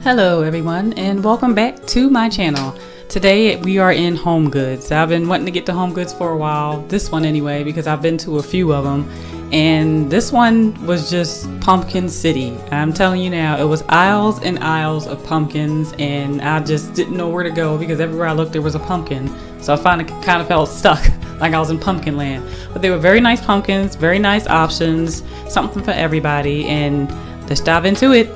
Hello everyone, and welcome back to my channel. Today we are in HomeGoods. I've been wanting to get to HomeGoods for a while, this one anyway, because I've been to a few of them, and this one was just Pumpkin City. I'm telling you now, it was aisles and aisles of pumpkins, and I just didn't know where to go because everywhere I looked there was a pumpkin. So I finally kind of felt stuck, like I was in pumpkin land. But they were very nice pumpkins, very nice options, something for everybody, and let's dive into it.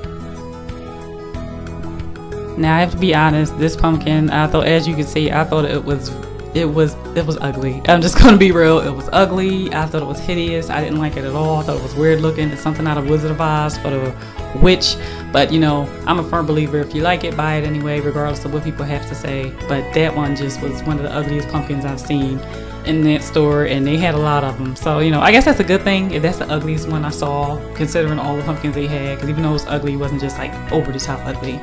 Now I have to be honest, this pumpkin, I thought, as you can see, I thought it was ugly. I'm just gonna be real, it was ugly. I thought it was hideous. I didn't like it at all. I thought it was weird looking. It's something out of Wizard of Oz for the witch. But you know, I'm a firm believer, if you like it, buy it anyway, regardless of what people have to say. But that one just was one of the ugliest pumpkins I've seen in that store, and they had a lot of them. So, you know, I guess that's a good thing if that's the ugliest one I saw, considering all the pumpkins they had, because even though it was ugly, it wasn't just like over the top ugly.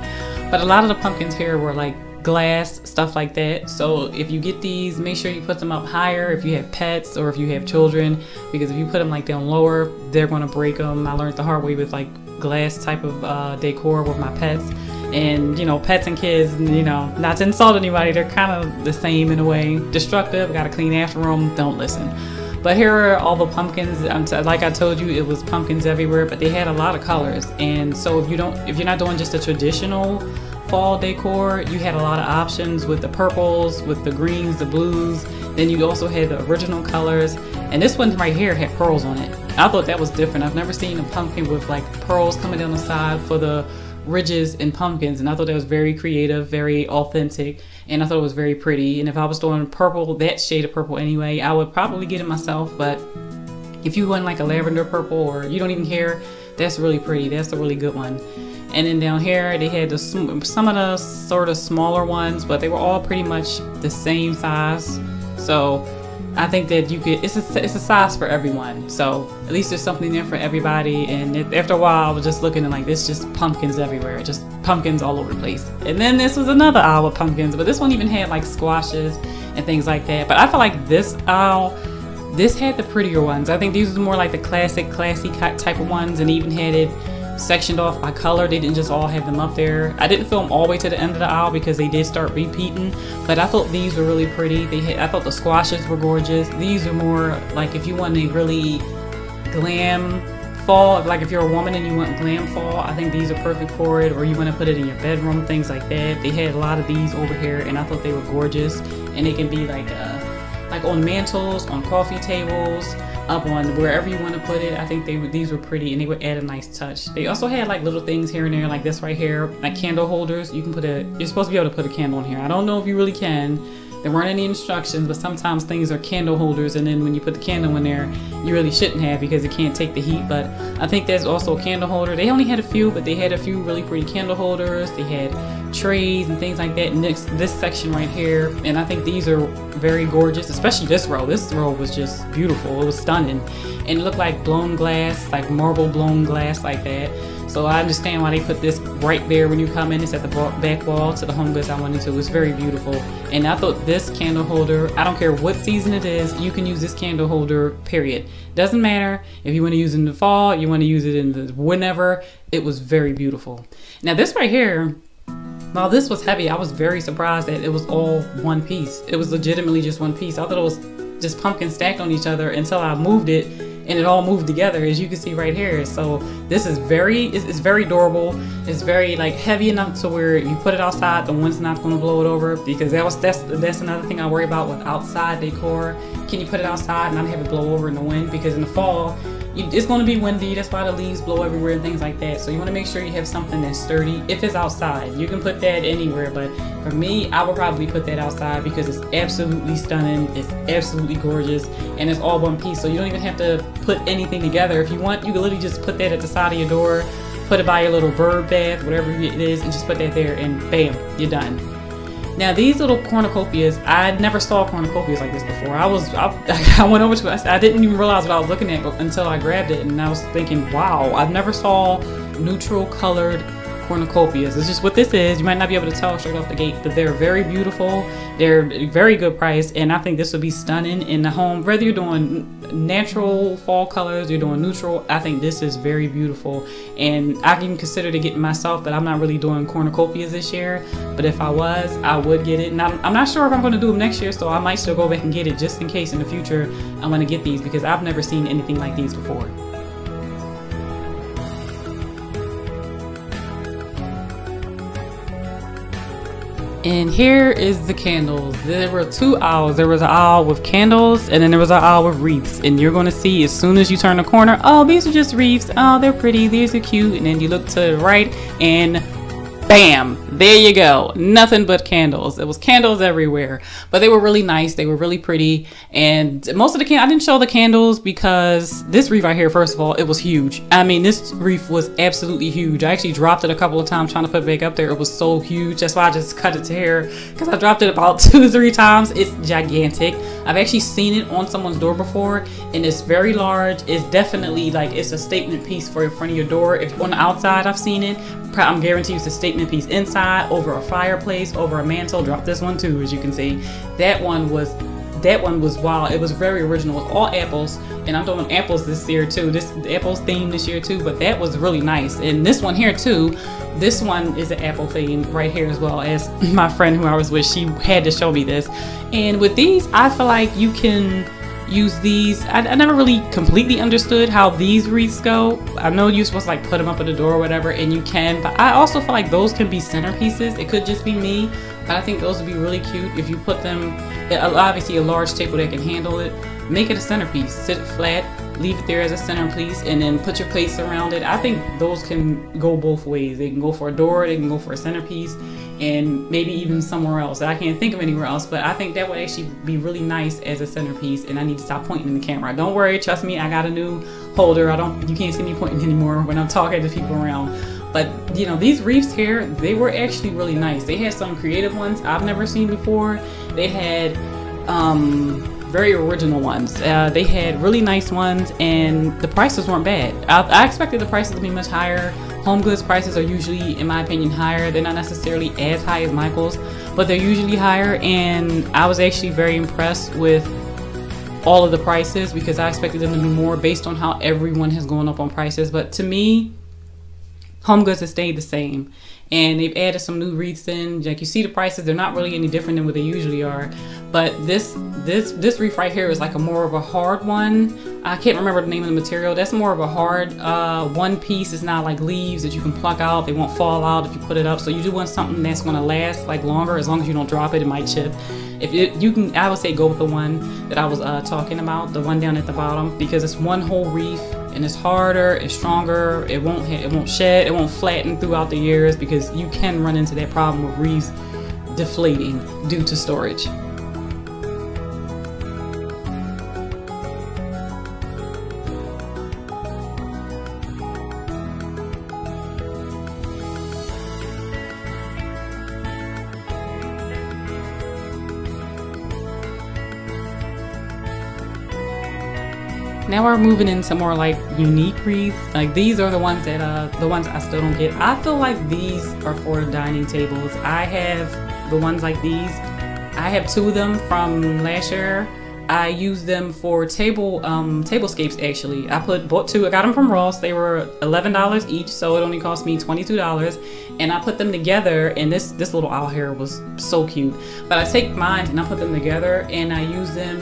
But a lot of the pumpkins here were like glass, stuff like that. So if you get these, make sure you put them up higher if you have pets or if you have children, because if you put them like down lower, they're going to break them. I learned the hard way with like glass type of decor with my pets. And you know, pets and kids, you know, not to insult anybody, they're kind of the same in a way. Destructive, gotta clean after them, don't listen. But here are all the pumpkins. Like I told you, it was pumpkins everywhere, but they had a lot of colors. And so if you're not doing just a traditional fall decor, you had a lot of options with the purples, with the greens, the blues. Then you also had the original colors. And this one right here had pearls on it. I thought that was different. I've never seen a pumpkin with like pearls coming down the side for the ridges and pumpkins, and I thought that was very creative, very authentic, and I thought it was very pretty. And if I was doing purple, that shade of purple anyway, I would probably get it myself. But if you want like a lavender purple, or you don't even care, that's really pretty. That's a really good one. And then down here they had some of the sort of smaller ones, but they were all pretty much the same size. So I think that you could, it's a size for everyone. So at least there's something there for everybody. And after a while, I was just looking and like, this just pumpkins everywhere, just pumpkins all over the place. And then this was another aisle of pumpkins, but this one even had like squashes and things like that. But I feel like this aisle, this had the prettier ones. I think these were more like the classy type of ones, and even had it sectioned off by color. They didn't just all have them up there. I didn't film all the way to the end of the aisle because they did start repeating, but I thought these were really pretty. I thought the squashes were gorgeous. These are more like if you want a really glam fall, like if you're a woman and you want glam fall, I think these are perfect for it. Or you want to put it in your bedroom, things like that. They had a lot of these over here, and I thought they were gorgeous. And they can be like on mantles, on coffee tables, up on wherever you want to put it. I think these were pretty, and they would add a nice touch. They also had like little things here and there, like this right here, like candle holders. You can you're supposed to be able to put a candle in here. I don't know if you really can. There weren't any instructions, but sometimes things are candle holders, and then when you put the candle in there, you really shouldn't have, because it can't take the heat. But I think there's also a candle holder. They only had a few, but they had a few really pretty candle holders. They had trays and things like that. Next, this section right here, and I think these are very gorgeous, especially this row. This row was just beautiful. It was stunning, and it looked like blown glass, like marble blown glass like that. So I understand why they put this right there when you come in. It's at the back wall to the HomeGoods I went into. It was very beautiful. And I thought this candle holder, I don't care what season it is, you can use this candle holder, period. Doesn't matter if you want to use it in the fall, you want to use it in the whenever. It was very beautiful. Now this right here, while this was heavy, I was very surprised that it was all one piece. It was legitimately just one piece. I thought it was just pumpkins stacked on each other until I moved it, and it all moved together, as you can see right here. So this is it's very durable. It's very like heavy enough to where if you put it outside, the wind's not going to blow it over, because that's another thing I worry about with outside decor. Can you put it outside and not have it blow over in the wind? Because in the fall, it's going to be windy. That's why the leaves blow everywhere and things like that. So you want to make sure you have something that's sturdy. If it's outside, you can put that anywhere, but for me, I would probably put that outside because it's absolutely stunning. It's absolutely gorgeous, and it's all one piece. So you don't even have to put anything together. If you want, you can literally just put that at the side of your door, put it by your little bird bath, whatever it is, and just put that there, and bam, you're done. Now these little cornucopias, I never saw cornucopias like this before. I went over to it, I didn't even realize what I was looking at until I grabbed it, and I was thinking, wow, I've never saw neutral colored cornucopias. It's just what this is. You might not be able to tell straight off the gate, but they're very beautiful. They're very good price, and I think this would be stunning in the home. Whether you're doing natural fall colors, you're doing neutral, I think this is very beautiful. And I can consider to get myself, but I'm not really doing cornucopias this year. But if I was, I would get it. And I'm not sure if I'm going to do them next year, so I might still go back and get it just in case in the future I'm going to get these, because I've never seen anything like these before. And here is the candles. There were two aisles. There was an aisle with candles, and then there was an aisle with wreaths. And you're going to see as soon as you turn the corner, oh, these are just wreaths. Oh, they're pretty. These are cute. And then you look to the right, and bam, there you go. Nothing but candles. It was candles everywhere, but they were really nice. They were really pretty. And most of the I didn't show the candles because this wreath right here, first of all, it was huge. I mean, this wreath was absolutely huge. I actually dropped it a couple of times trying to put it back up there. It was so huge. That's why I just cut it to here, because I dropped it about 2 or 3 times. It's gigantic. I've actually seen it on someone's door before, and it's very large. It's definitely like, it's a statement piece for in front of your door. If on the outside, I've seen it. I'm guaranteed it's a statement piece inside, over a fireplace, over a mantle. Drop this one too, as you can see. That one was wild. It was very original. It was all apples, and I'm doing apples this year too. This apples theme this year too, but that was really nice. And this one here too, this one is an apple theme right here as well. As my friend who I was with, she had to show me this. And with these, I feel like you can use these. I never really completely understood how these wreaths go. I know you're supposed to like put them up at the door or whatever, and you can, but I also feel like those can be centerpieces. It could just be me, but I think those would be really cute if you put them, obviously a large table that can handle it. Make it a centerpiece. Sit it flat, leave it there as a centerpiece, and then put your plates around it. I think those can go both ways. They can go for a door, they can go for a centerpiece, and maybe even somewhere else. I can't think of anywhere else, but I think that would actually be really nice as a centerpiece. And I need to stop pointing in the camera. Don't worry, trust me, I got a new holder. You can't see me pointing anymore when I'm talking to people around. But you know, these wreaths here, they were actually really nice. They had some creative ones I've never seen before. They had very original ones. They had really nice ones, and the prices weren't bad. I expected the prices to be much higher. HomeGoods prices are usually, in my opinion, higher. They're not necessarily as high as Michael's, but they're usually higher. And I was actually very impressed with all of the prices, because I expected them to be more based on how everyone has gone up on prices. But to me, HomeGoods has stayed the same, and they've added some new wreaths in. Like, you see the prices, they're not really any different than what they usually are. But this wreath right here is like a more of a hard one. I can't remember the name of the material. That's more of a hard one piece. It's not like leaves that you can pluck out. They won't fall out if you put it up. So you do want something that's going to last like longer. As long as you don't drop it, it might chip. You can, I would say go with the one that I was talking about, the one down at the bottom, because it's one whole wreath, and it's harder, it's stronger. It won't shed, it won't flatten throughout the years, because you can run into that problem of wreaths deflating due to storage. Now we're moving into more like unique wreaths. Like, these are the ones that I still don't get. I feel like these are for dining tables. I have the ones like these. I have 2 of them from last year. I use them for tablescapes actually. Bought 2. I got them from Ross. They were $11 each, so it only cost me $22. And I put them together, and this little owl here was so cute. But I take mine and I put them together, and I use them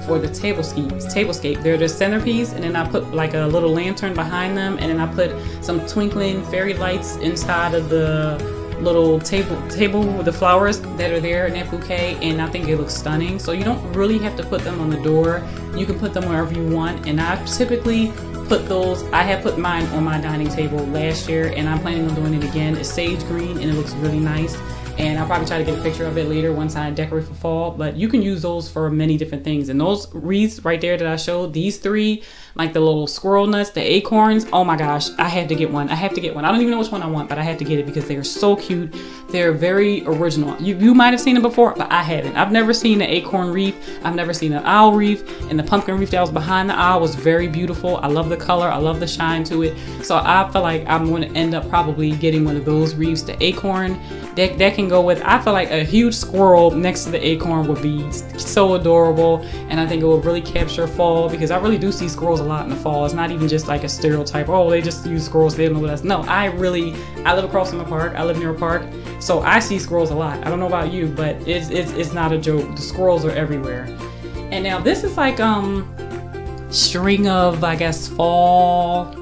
for the tablescape. They're the centerpiece, and then I put like a little lantern behind them, and then I put some twinkling fairy lights inside of the little table with the flowers that are there in that bouquet, and I think it looks stunning. So you don't really have to put them on the door. You can put them wherever you want, and I typically put those. I have put mine on my dining table last year, and I'm planning on doing it again. It's sage green, and it looks really nice. And I'll probably try to get a picture of it later once I decorate for fall. But you can use those for many different things. And those wreaths right there that I showed, these 3, like the little squirrel nuts, the acorns. Oh my gosh, I have to get one. I have to get one. I don't even know which one I want, but I have to get it because they are so cute. They're very original. You might have seen them before, but I haven't. I've never seen an acorn wreath. I've never seen an owl wreath, and the pumpkin wreath that was behind the owl was very beautiful. I love the color. I love the shine to it. So I feel like I'm going to end up probably getting one of those wreaths. The acorn that can go with, I feel like a huge squirrel next to the acorn would be so adorable, and I think it will really capture fall, because I really do see squirrels a lot in the fall. It's not even just like a stereotype, oh, they just use squirrels, they don't know what else. No, I live across from a park. I live near a park, so I see squirrels a lot. I don't know about you, but it's not a joke. The squirrels are everywhere. And now this is like string of, I guess, fall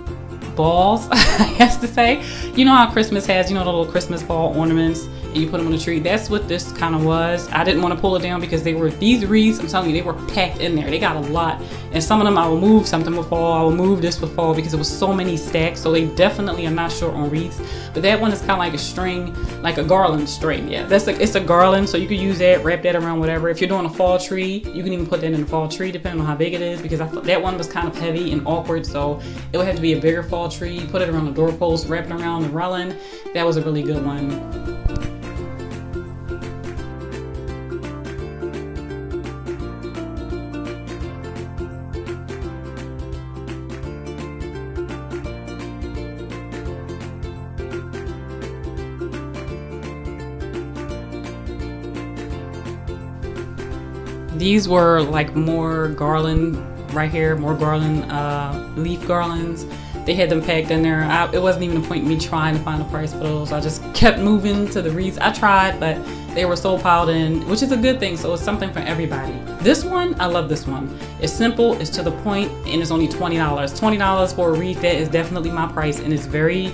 balls, I guess to say. You know how Christmas has, you know, the little Christmas ball ornaments, and you put them on the tree. That's what this kind of was. I didn't want to pull it down because these wreaths, I'm telling you, they were packed in there. They got a lot, and some of them I will move, something will fall, I will move, this will fall, because it was so many stacks. So they definitely are not short on wreaths. But that one is kind of like a string, like a garland string. Yeah, it's a garland, so you could use that, wrap that around whatever. If you're doing a fall tree, you can even put that in a fall tree, depending on how big it is, because I thought that one was kind of heavy and awkward, so it would have to be a bigger fall tree. Put it around the doorpost, wrap it around the railing. That was a really good one. These were like more garland right here, more garland, leaf garlands. They had them packed in there. It wasn't even a point in me trying to find a price for those. I just kept moving to the wreaths. I tried, but they were so piled in, which is a good thing. So it's something for everybody. This one, I love this one. It's simple, it's to the point, and it's only $20. $20 for a wreath, that is definitely my price, and it's pretty.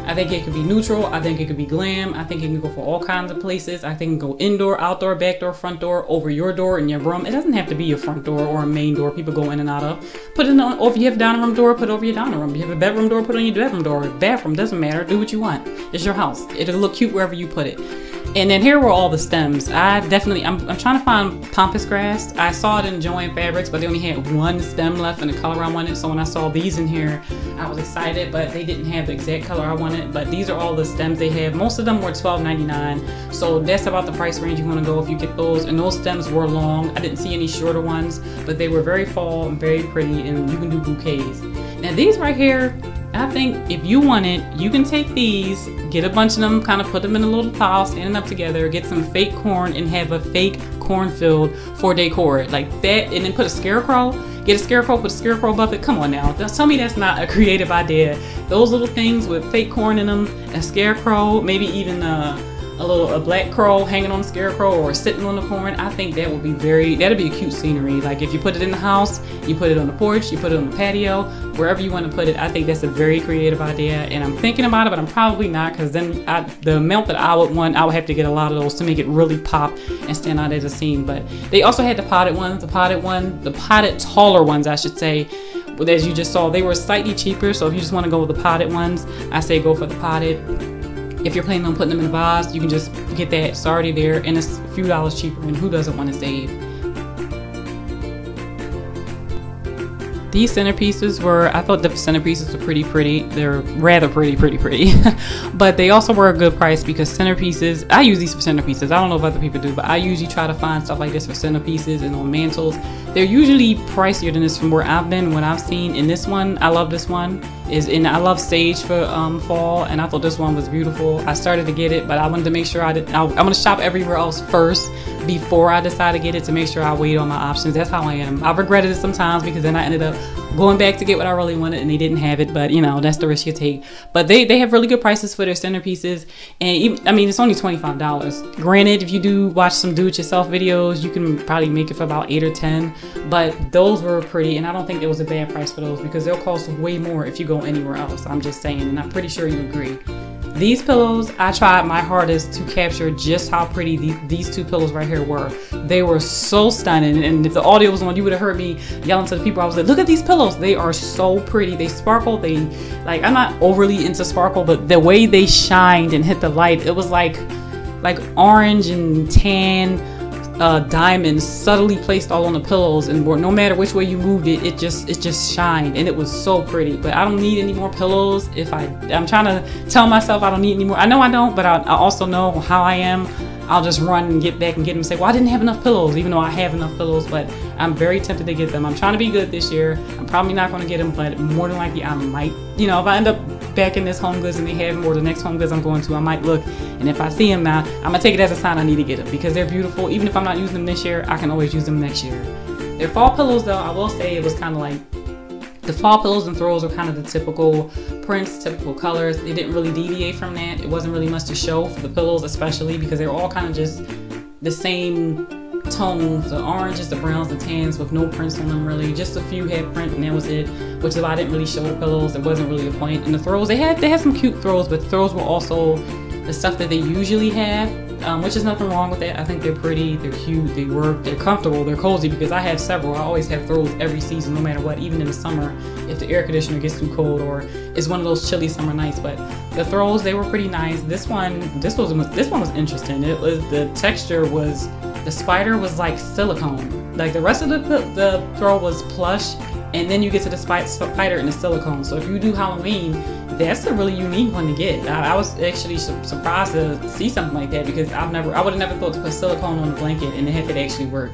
I think it could be neutral. I think it could be glam. I think it can go for all kinds of places. I think it can go indoor, outdoor, back door, front door, over your door in your room. It doesn't have to be your front door or a main door people go in and out of. Put it on, or if you have a dining room door, put it over your dining room. If you have a bedroom door, put it on your bedroom door. Bathroom, doesn't matter. Do what you want. It's your house. It'll look cute wherever you put it. And then here were all the stems. I'm trying to find pampas grass. I saw it in Joann Fabrics, but they only had one stem left in the color I wanted. So when I saw these in here, I was excited, but they didn't have the exact color I wanted. But these are all the stems they have. Most of them were $12.99. So that's about the price range you want to go if you get those. And those stems were long. I didn't see any shorter ones, but they were very fall and very pretty, and you can do bouquets. Now these right here, I think if you want it, you can take these, get a bunch of them, kind of put them in a little pile, standing up together, get some fake corn and have a fake cornfield for decor like that, and then put a scarecrow. Get a scarecrow, put a scarecrow above it. Come on now, tell me that's not a creative idea. Those little things with fake corn in them, a scarecrow, maybe even a black crow hanging on the scarecrow or sitting on the corn. I think that would be that'd be a cute scenery. Like if you put it in the house, you put it on the porch, you put it on the patio, wherever you want to put it. I think that's a very creative idea, and I'm thinking about it, but I'm probably not, because then the amount that I would want, I would have to get a lot of those to make it really pop and stand out as a scene. But they also had the potted ones, the potted taller ones, I should say. As you just saw, they were slightly cheaper. So if you just want to go with the potted ones, I say go for the potted. If you're planning on putting them in a vase, you can just get that. It's already there, and it's a few dollars cheaper, and who doesn't want to save? These centerpieces I thought the centerpieces were pretty. They're rather pretty. But they also were a good price, because centerpieces, I use these for centerpieces. I don't know if other people do, but I usually try to find stuff like this for centerpieces and on mantles. They're usually pricier than this from where I've been, what I've seen. And this one, I love this one. I love sage for fall, and I thought this one was beautiful. I started to get it, but I wanted to make sure I'm gonna shop everywhere else first before I decide to get it, to make sure I weigh on my options. That's how I am. I've regretted it sometimes, because then I ended up going back to get what I really wanted and they didn't have it, but you know, that's the risk you take. But they have really good prices for their centerpieces, and even, I mean, it's only $25. Granted, if you do watch some do-it-yourself videos, you can probably make it for about 8 or 10, but those were pretty, and I don't think there was a bad price for those, because they'll cost way more if you go anywhere else. I'm just saying, and I'm pretty sure you agree. These pillows, I tried my hardest to capture just how pretty these two pillows right here were. They were so stunning, and if the audio was on, you would have heard me yelling to the people. I was like, look at these pillows. They are so pretty. They sparkle. I'm not overly into sparkle, but the way they shined and hit the light, it was like orange and tan, diamonds subtly placed all on the pillows, and no matter which way you moved it, it just shined, and it was so pretty. But I don't need any more pillows. I'm trying to tell myself I don't need any more. I know I don't, but I also know how I am. I'll just run and get back and get them and say, well, I didn't have enough pillows, even though I have enough pillows. But I'm very tempted to get them. I'm trying to be good this year. I'm probably not going to get them, but more than likely I might, you know, if I end up back in this HomeGoods and they have them, or the next HomeGoods I'm going to, I might look, and if I see them now, I'm gonna take it as a sign I need to get them, because they're beautiful. Even if I'm not using them this year, I can always use them next year. Their fall pillows, though, I will say it was kind of like, the fall pillows and throws are kind of the typical prints, typical colors. They didn't really deviate from that. It wasn't really much to show for the pillows, especially because they were all kind of just the same tones, the oranges, the browns, the tans, with no prints on them really. Just a few had print, and that was it, which is why I didn't really show the pillows. It wasn't really a point. And the throws, they had some cute throws, but throws were also the stuff that they usually have, which is nothing wrong with that. I think they're pretty, they're cute, they work, they're comfortable, they're cozy, because I have several. I always have throws every season, no matter what, even in the summer if the air conditioner gets too cold or it's one of those chilly summer nights. But the throws, they were pretty nice. This one was interesting. It was, the texture was, the spider was like silicone. Like the rest of the throw was plush, and then you get to the spider and the silicone. So if you do Halloween, that's a really unique one to get. I was actually surprised to see something like that, because I would have never thought to put silicone on a blanket and have it actually work.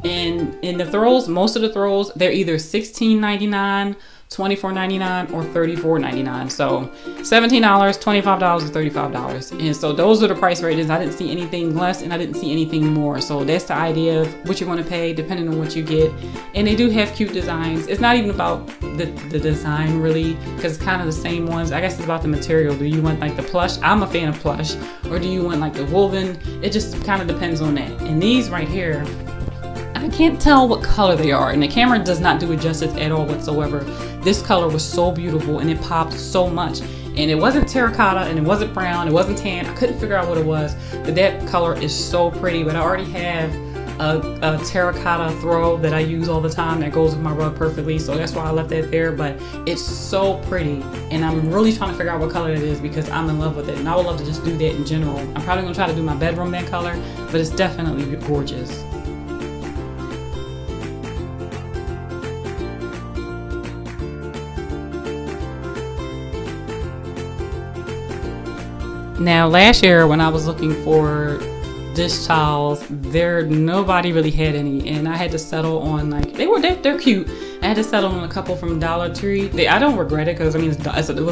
And in the throws, most of the throws, they're either $16.99, $24.99, or $34.99. So $17, $25, or $35. And so those are the price ranges. I didn't see anything less, and I didn't see anything more. So that's the idea of what you're going to pay depending on what you get. And they do have cute designs. It's not even about the design really, because it's kind of the same ones. I guess it's about the material. Do you want like the plush? I'm a fan of plush. Or do you want like the woven? It just kind of depends on that. And these right here, I can't tell what color they are, and the camera does not do it justice at all whatsoever. This color was so beautiful, and it popped so much. And it wasn't terracotta, and it wasn't brown, it wasn't tan. I couldn't figure out what it was, but that color is so pretty. But I already have a terracotta throw that I use all the time that goes with my rug perfectly, so that's why I left that there. But it's so pretty, and I'm really trying to figure out what color it is, because I'm in love with it, and I would love to just do that in general. I'm probably gonna try to do my bedroom that color, but it's definitely gorgeous. Now last year when I was looking for dish towels, nobody really had any, and I had to settle on like, they're cute. I had to settle on a couple from Dollar Tree. I don't regret it, because I mean it was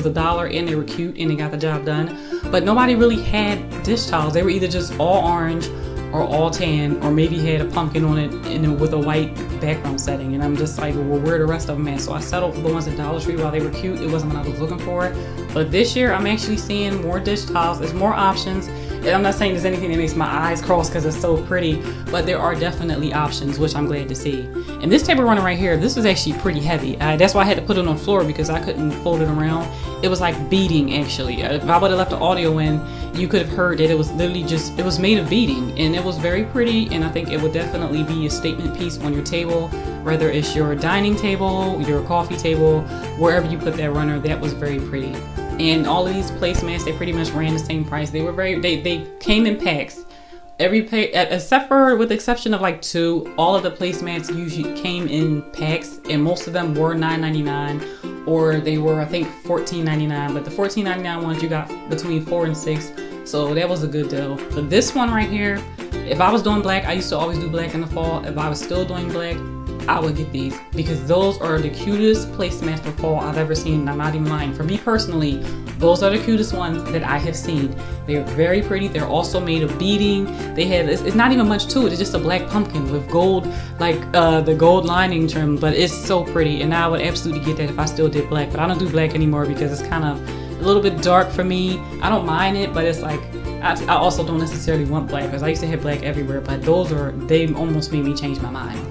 $1 and they were cute and they got the job done. But nobody really had dish towels. They were either just all orange or all tan, or maybe had a pumpkin on it and with a white background setting. And I'm just like, well, where are the rest of them at? So I settled for the ones at Dollar Tree. While they were cute, it wasn't what I was looking for. But this year I'm actually seeing more dish towels. There's more options. And I'm not saying there's anything that makes my eyes cross because it's so pretty, but there are definitely options, which I'm glad to see. And this table runner right here, this was actually pretty heavy. That's why I had to put it on the floor, because I couldn't fold it around. It was like beading actually. If I would have left the audio in, you could have heard that it was literally just, it was made of beading, and it was very pretty. And I think it would definitely be a statement piece on your table, whether it's your dining table, your coffee table, wherever you put that runner. That was very pretty. And all of these placemats, they pretty much ran the same price. They were they came in packs. Except for, with the exception of like 2, all of the placemats usually came in packs, and most of them were $9.99, or they were, I think, $14.99. But the $14.99 ones you got between 4 and 6, so that was a good deal. But this one right here, if I was doing black, I used to always do black in the fall. If I was still doing black, I would get these, because those are the cutest placemats for fall I've ever seen, and I'm not even lying. For me personally, those are the cutest ones that I have seen. They're very pretty. They're also made of beading. They have, it's not even much to it. It's just a black pumpkin with gold, like the gold lining trim, but it's so pretty, and I would absolutely get that if I still did black. But I don't do black anymore because it's kind of a little bit dark for me. I don't mind it, but it's like, I also don't necessarily want black, because I used to have black everywhere, but they almost made me change my mind.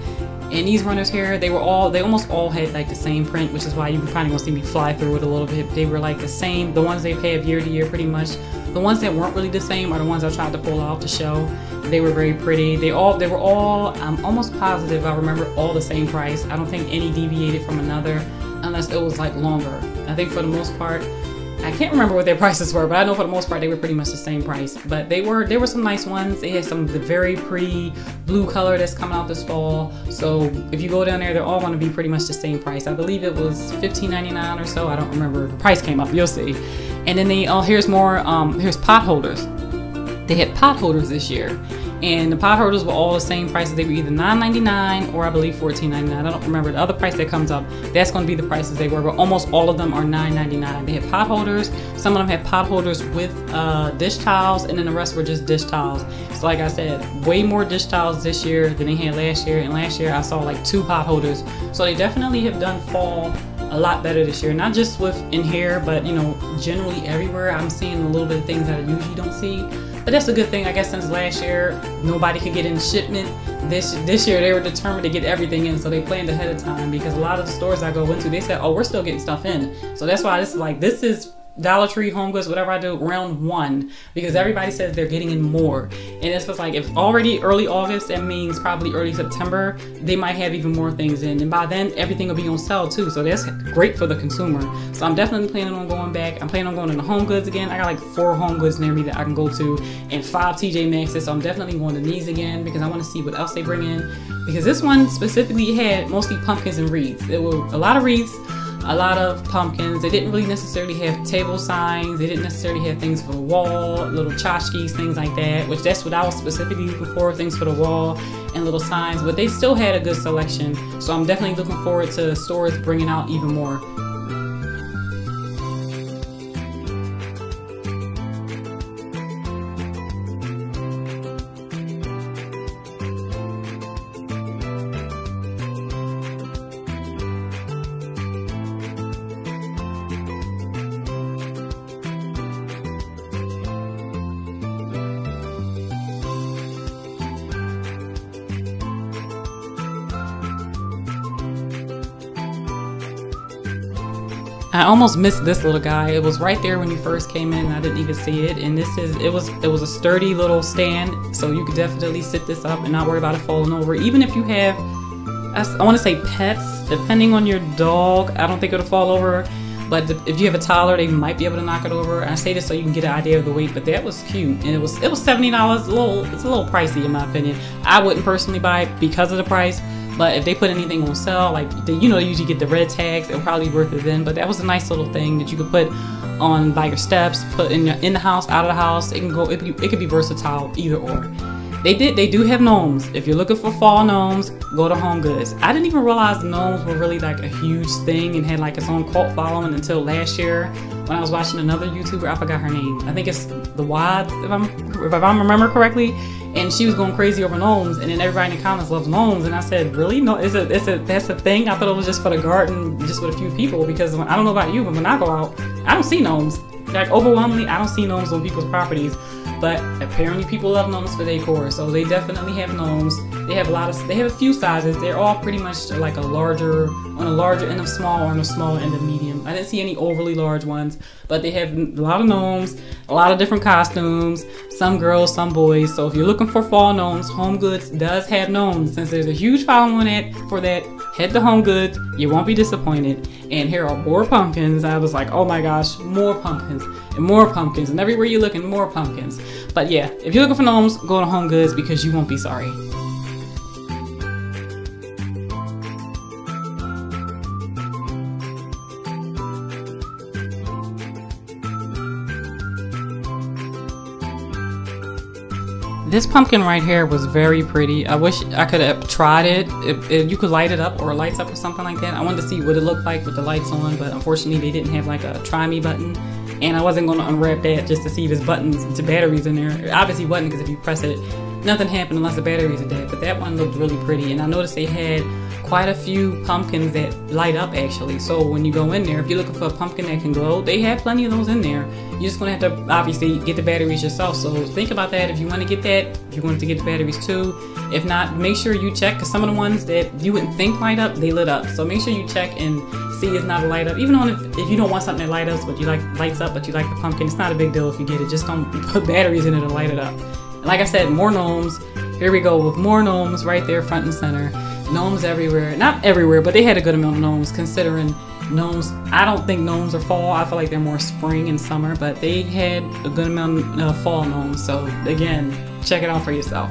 And these runners here, they almost all had like the same print, which is why you're probably gonna see me fly through it a little bit. They were like the same, the ones they've had year to year pretty much. The ones that weren't really the same are the ones I tried to pull off the show. They were very pretty. They were all, I'm almost positive I remember all the same price. I don't think any deviated from another, unless it was like longer. I think for the most part, I can't remember what their prices were, but I know for the most part they were pretty much the same price. But there were some nice ones. They had some of the very pretty blue color that's coming out this fall. So if you go down there, they're all going to be pretty much the same price. I believe it was $15.99 or so. I don't remember. The price came up. You'll see. And then here's more. Here's pot holders. They had pot holders this year. And the pot holders were all the same prices. They were either $9.99 or I believe $14.99. I don't remember the other price that comes up. That's going to be the prices they were, but almost all of them are $9.99. They had pot holders. Some of them had pot holders with dish towels, and then the rest were just dish towels. So like I said, way more dish towels this year than they had last year. And last year I saw like 2 pot holders. So they definitely have done fall a lot better this year. Not just with in here, but you know, generally everywhere. I'm seeing a little bit of things that I usually don't see. But that's a good thing, I guess, since last year nobody could get in shipment. This year they were determined to get everything in, so they planned ahead of time, because a lot of the stores I go into, they said, oh, we're still getting stuff in. So that's why this is Dollar Tree, HomeGoods, whatever I do, round 1, because everybody says they're getting in more. And it's just like, if already early August, that means probably early September, they might have even more things in. And by then, everything will be on sale too. So that's great for the consumer. So I'm definitely planning on going back. I'm planning on going into HomeGoods again. I got like 4 HomeGoods near me that I can go to, and 5 TJ Maxx's. So I'm definitely going to these again, because I want to see what else they bring in. Because this one specifically had mostly pumpkins and wreaths. There were a lot of wreaths, a lot of pumpkins. They didn't really necessarily have table signs. They didn't necessarily have things for the wall, little tchotchkes, things like that, which that's what I was specifically looking for, things for the wall and little signs. But they still had a good selection. So I'm definitely looking forward to stores bringing out even more. I almost missed this little guy. It was right there when you first came in. I didn't even see it. And it was a sturdy little stand, so you could definitely sit this up and not worry about it falling over. Even if you have, I want to say pets, depending on your dog, I don't think it'll fall over. But if you have a toddler, they might be able to knock it over. I say this so you can get an idea of the weight, but that was cute. And it was $70. It's a little pricey in my opinion. I wouldn't personally buy it because of the price. But if they put anything on sale, like they usually get the red tags, it'll probably be worth it then. But that was a nice little thing that you could put on by your steps, put in the house, out of the house. It can go. It could be versatile, either or. They do have gnomes. If you're looking for fall gnomes, go to HomeGoods. I didn't even realize gnomes were really like a huge thing and had like its own cult following until last year when I was watching another YouTuber. I forgot her name. I think it's The Wads, if I remember correctly. And she was going crazy over gnomes, and then everybody in the comments loves gnomes. And I said, really? No, that's a thing? I thought it was just for the garden, just with a few people, because I don't know about you, but when I go out, I don't see gnomes. Like overwhelmingly, I don't see gnomes on people's properties. But apparently people love gnomes for decor, so they definitely have gnomes. They have a few sizes. They're all pretty much like on a larger end of small or on a smaller end of medium. I didn't see any overly large ones, but they have a lot of gnomes, a lot of different costumes, some girls, some boys. So if you're looking for fall gnomes, HomeGoods does have gnomes. Since there's a huge following for that, head to HomeGoods. You won't be disappointed. And here are more pumpkins. I was like, oh my gosh, more pumpkins and more pumpkins. And everywhere you're looking, more pumpkins. But yeah, if you're looking for gnomes, go to HomeGoods because you won't be sorry. This pumpkin right here was very pretty. I wish I could have tried it. If you could light it up or it lights up or something like that. I wanted to see what it looked like with the lights on, but unfortunately they didn't have like a try me button. And I wasn't going to unwrap that just to see if there's buttons to batteries in there. It obviously wasn't, because if you press it, nothing happened unless the batteries are dead. But that one looked really pretty. And I noticed they had quite a few pumpkins that light up actually. So when you go in there, if you're looking for a pumpkin that can glow, they have plenty of those in there. You're just going to have to obviously get the batteries yourself. So think about that if you want to get that, if you want to get the batteries too. If not, make sure you check, because some of the ones that you wouldn't think light up, they lit up. So make sure you check and see it's not a light up. Even if you don't want something that lights up, but you like the pumpkin, it's not a big deal if you get it. Just don't put batteries in it to light it up. And like I said, more gnomes. Here we go with more gnomes right there front and center. Gnomes everywhere. Not everywhere, but they had a good amount of gnomes considering gnomes. I don't think gnomes are fall. I feel like they're more spring and summer, but they had a good amount of fall gnomes. So again, check it out for yourself.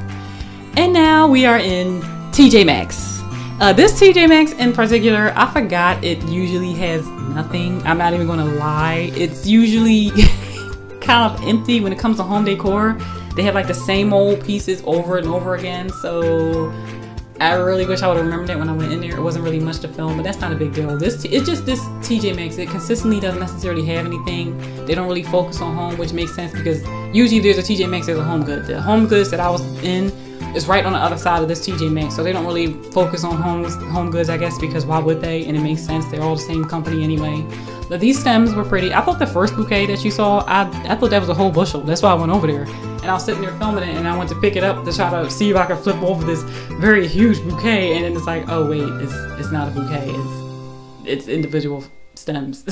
And now we are in TJ Maxx. This TJ Maxx in particular, I forgot it usually has nothing. I'm not even gonna lie. It's usually kind of empty when it comes to home decor. They have like the same old pieces over and over again. So I really wish I would have remembered it when I went in there. It wasn't really much to film, but that's not a big deal. It's just this TJ Maxx. It consistently doesn't necessarily have anything. They don't really focus on home, which makes sense because usually there's a TJ Maxx, there's a HomeGoods. The HomeGoods that I was in is right on the other side of this TJ Maxx, so they don't really focus on HomeGoods, I guess, because why would they? And it makes sense. They're all the same company anyway. But these stems were pretty. I thought the first bouquet that you saw, I thought that was a whole bushel. That's why I went over there. And I was sitting there filming it, and I went to pick it up to try to see if I could flip over this very huge bouquet, and then it's like, oh wait, it's not a bouquet. It's individual stems.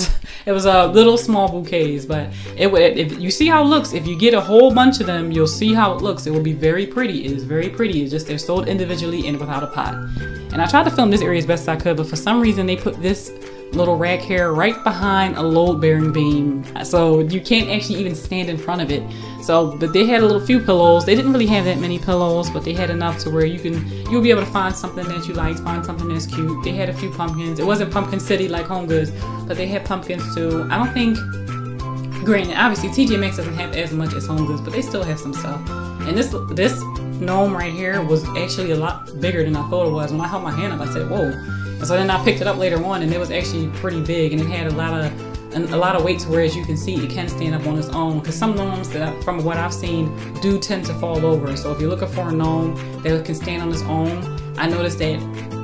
It was little small bouquets, but if you see how it looks, if you get a whole bunch of them, you'll see how it looks. It will be very pretty. It is very pretty. It's just they're sold individually and without a pot. And I tried to film this area as best I could, but for some reason they put this little rack here right behind a load bearing beam, so you can't actually even stand in front of it. So, but they had a little few pillows. They didn't really have that many pillows, but they had enough to where you'll be able to find something that you like, find something that's cute. They had a few pumpkins. It wasn't Pumpkin City like HomeGoods, but they had pumpkins too. I don't think, granted, obviously TJ Maxx doesn't have as much as HomeGoods, but they still have some stuff. And this gnome right here was actually a lot bigger than I thought it was. When I held my hand up, I said, whoa. And so then I picked it up later on, and it was actually pretty big, and it had a lot of weight to where, as you can see, it can stand up on its own. Because some gnomes, from what I've seen, do tend to fall over. So if you're looking for a gnome that can stand on its own, I noticed that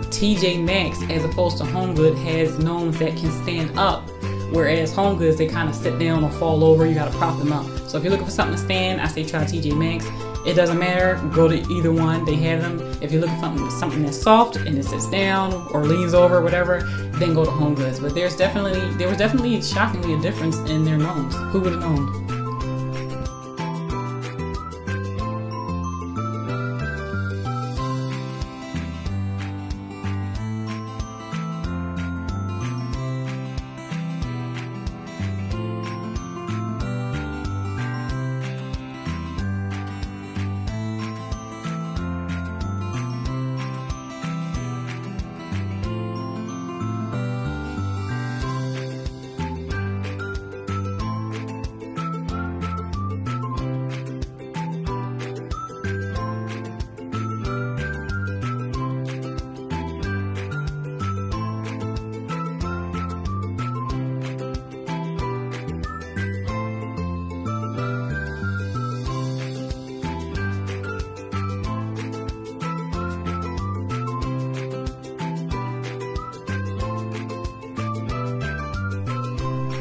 TJ Maxx, as opposed to HomeGoods, has gnomes that can stand up. Whereas HomeGoods, they kind of sit down or fall over. You gotta prop them up. So if you're looking for something to stand, I say try TJ Maxx. It doesn't matter, go to either one, they have them. If you're looking for something that's soft and it sits down or leans over, whatever, then go to HomeGoods. But there was definitely shockingly a difference in their gnomes. Who would have known?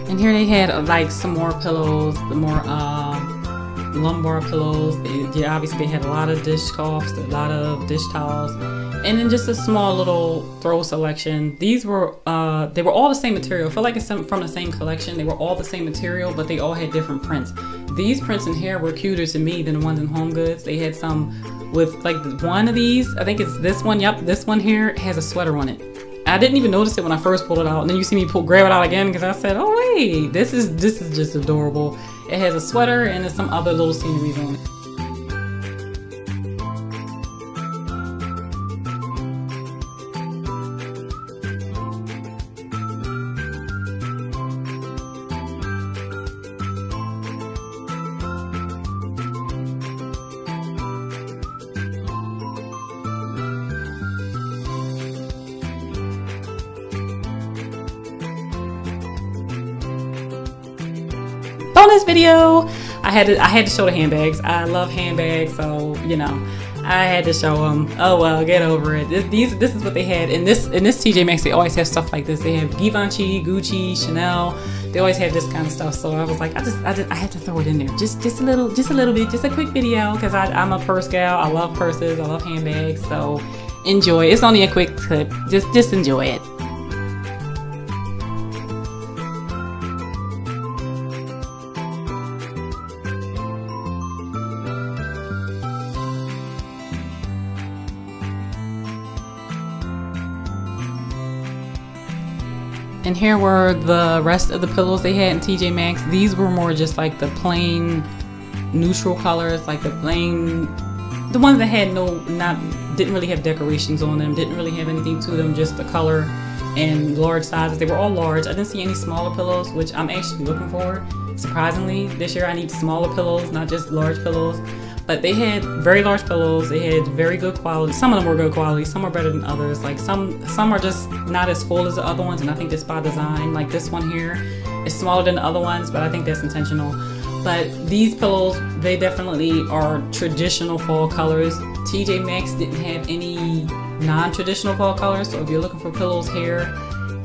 And here they had like some more pillows, the more lumbar pillows. Obviously they had a lot of dishcloths, a lot of dish towels, and then just a small little throw selection. These were they were all the same material. I feel like it's from the same collection. They were all the same material, but they all had different prints. These prints in here were cuter to me than the ones in HomeGoods. They had some with like one of these. I think it's this one. Yep, this one here has a sweater on it. I didn't even notice it when I first pulled it out, and then you see me grab it out again because I said, "Oh wait, this is just adorable." It has a sweater and there's some other little sceneries on it. Bonus video. I had to show the handbags. I love handbags, so you know I had to show them. Oh well, get over it. This is what they had in this TJ Maxx. They always have stuff like this. They have Givenchy, Gucci, Chanel. They always have this kind of stuff. So I was like, I had to throw it in there, just a little bit, just a quick video, because I'm a purse gal. I love purses. I love handbags. So enjoy. It's only a quick clip. Just enjoy it. And here were the rest of the pillows they had in TJ Maxx. These were more just like the plain neutral colors, like the ones that had didn't really have decorations on them, didn't really have anything to them, just the color and large sizes. They were all large. I didn't see any smaller pillows, which I'm actually looking for. Surprisingly, this year I need smaller pillows, not just large pillows. But they had very large pillows. They had very good quality. Some of them were good quality. Some are better than others. Like some are just not as full as the other ones, and I think that's by design. Like this one here is smaller than the other ones, but I think that's intentional. But these pillows, they definitely are traditional fall colors. TJ Maxx didn't have any non-traditional fall colors, so if you're looking for pillows here,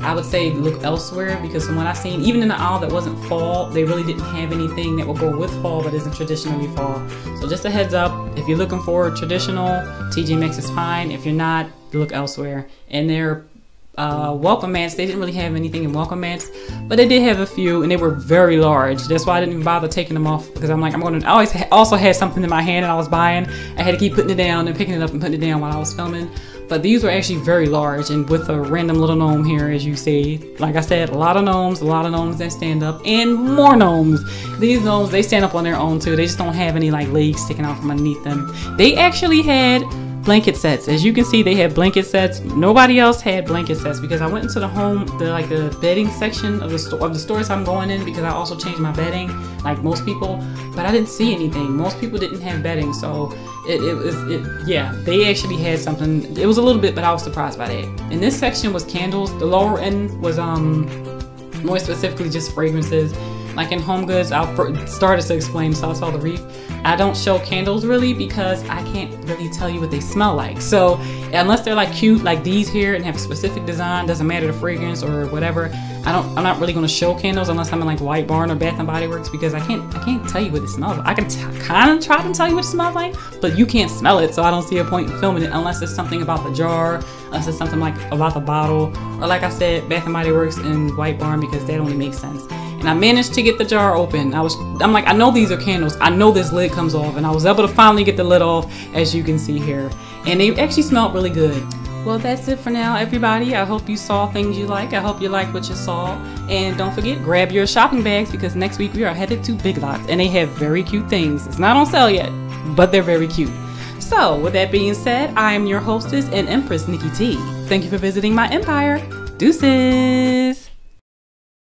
I would say look elsewhere, because from what I've seen, even in the aisle that wasn't fall, they really didn't have anything that will go with fall but isn't traditionally fall. So just a heads up, if you're looking for traditional, TJ Maxx is fine. If you're not, look elsewhere. And their welcome mats, they didn't really have anything in welcome mats, but they did have a few, and they were very large. That's why I didn't even bother taking them off, because I'm like, I always also had something in my hand and I was buying. I had to keep putting it down and picking it up and putting it down while I was filming. But these were actually very large, and with a random little gnome here, as you see. Like I said, a lot of gnomes that stand up, and more gnomes. These gnomes, they stand up on their own too. They just don't have any like legs sticking out from underneath them. They actually had blanket sets. As you can see, they had blanket sets. Nobody else had blanket sets, because I went into the bedding section of the stores I'm going in, because I also changed my bedding like most people, but I didn't see anything. Most people didn't have bedding, so yeah, they actually had something. It was a little bit, but I was surprised by that. And this section was candles. The lower end was more specifically just fragrances. Like in HomeGoods, I started to explain, so I saw the reef. I don't show candles really, because I can't really tell you what they smell like. So unless they're like cute like these here and have a specific design, doesn't matter the fragrance or whatever, I'm not really going to show candles unless I'm in like White Barn or Bath and Body Works, because I can't tell you what it smells like. I can kind of try to tell you what it smells like, but you can't smell it, so I don't see a point in filming it unless it's something about the jar, unless it's something like about the bottle, or like I said, Bath and Body Works and White Barn, because that only makes sense. And I managed to get the jar open. I'm like, I know these are candles. I know this lid comes off, and I was able to finally get the lid off, as you can see here. And they actually smelled really good. Well, that's it for now, everybody. I hope you saw things you like. I hope you like what you saw. And don't forget, grab your shopping bags, because next week we are headed to Big Lots, and they have very cute things. It's not on sale yet, but they're very cute. So with that being said, I am your hostess and Empress, Nikki T. Thank you for visiting my empire. Deuces.